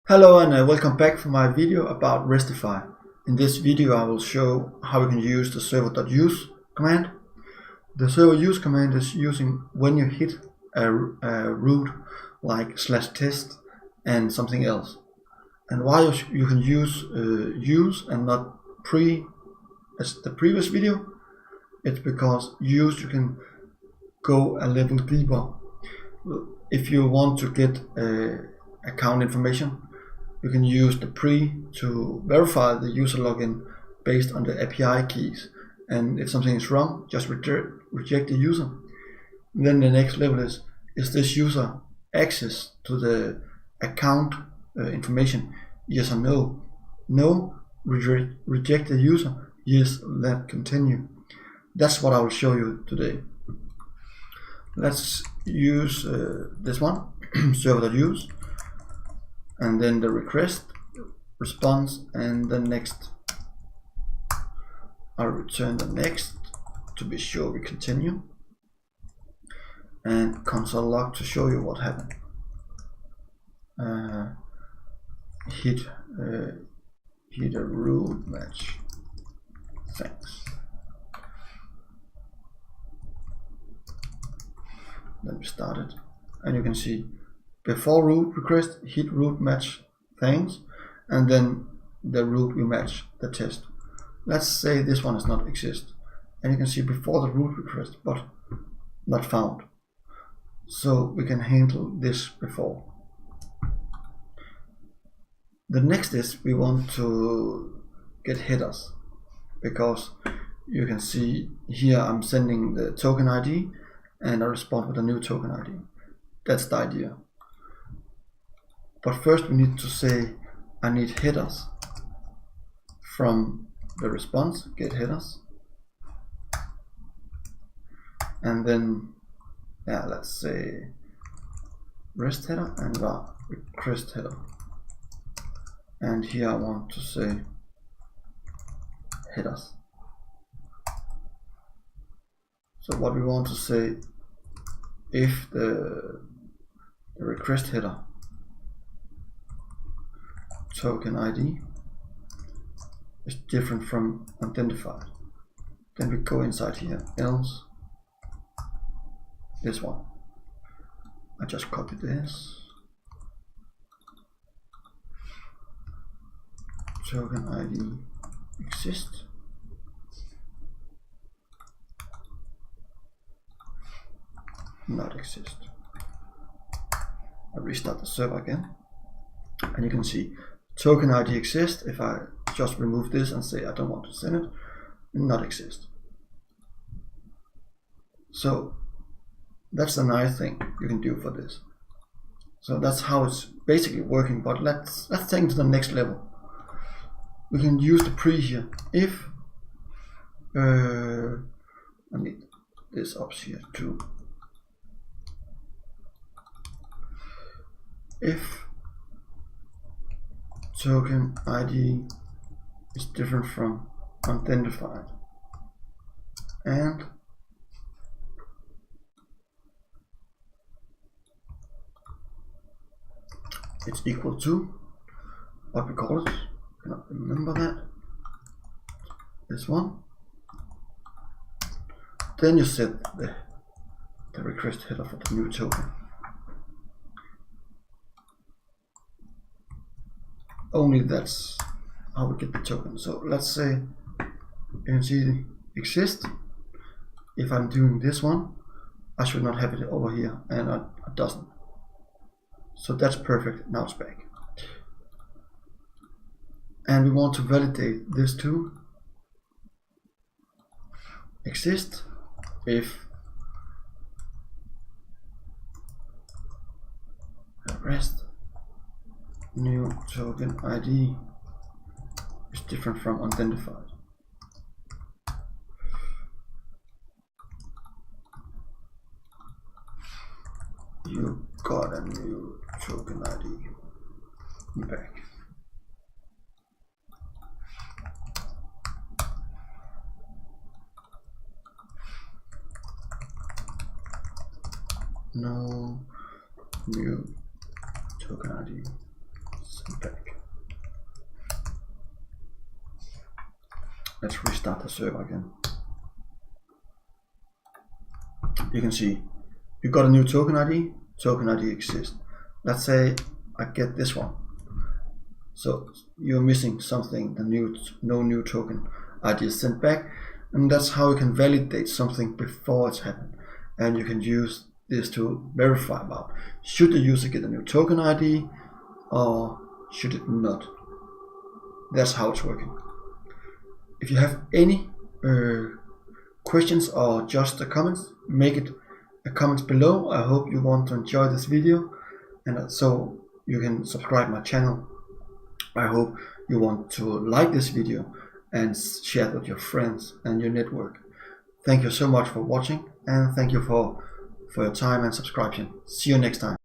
Hello and welcome back for my video about restify. In this video I will show how we can use the server.use command. The server.use command is using when you hit a root like /test and something else. And why you can use use and not pre as the previous video, it's because use you can go a level deeper. If you want to get account information, you can use the pre to verify the user login based on the API keys, and if something is wrong, just reject the user. And then the next level is this user access to the account information, yes or no? No, reject the user, yes, let continue. That's what I will show you today. Let's use this one, server.use, and then the request, response, and the next. I'll return the next to be sure we continue, and console log to show you what happened. Hit a root match. Thanks. Then we started, and you can see before root request hit root match thanks, and then the root we match the test. Let's say this one does not exist, and you can see before the root request but not found. So we can handle this before. The next is we want to get headers, because you can see here I'm sending the token ID and I respond with a new token ID. That's the idea. But first we need to say I need headers from the response, get headers, and then let's say rest header and request header, and here I want to say headers. So what we want to say, if the request header token ID is different from identified, then we go inside here, else this one. I just copy this, token ID exists, not exist. I restart the server again, and you can see token ID exists. If I just remove this and say I don't want to send it, not exist. So that's a nice thing you can do for this. So that's how it's basically working, but let's take it to the next level. We can use the pre here. If I need this up here too. If token ID is different from identified and it's equal to what we call it, I cannot remember that, this one, then you set the request header for the new token. Only that's how we get the token. So let's say you can see the exist. If I'm doing this one, I should not have it over here, and it doesn't. So that's perfect. Now it's back. And we want to validate this too. Exist if rest new token ID is different from identified. You got a new token ID back. No new token ID send back. Let's restart the server again. You can see you got a new token ID. Token ID exists. Let's say I get this one. So you're missing something. No new token ID is sent back, and that's how you can validate something before it's happened. And you can use this to verify about should the user get a new token ID or should it not. That's how it's working. If you have any questions or just a comments, make it a comments below. I hope you want to enjoy this video, and so you can subscribe my channel. I hope you want to like this video and share it with your friends and your network. Thank you so much for watching, and thank you for your time and subscription. See you next time.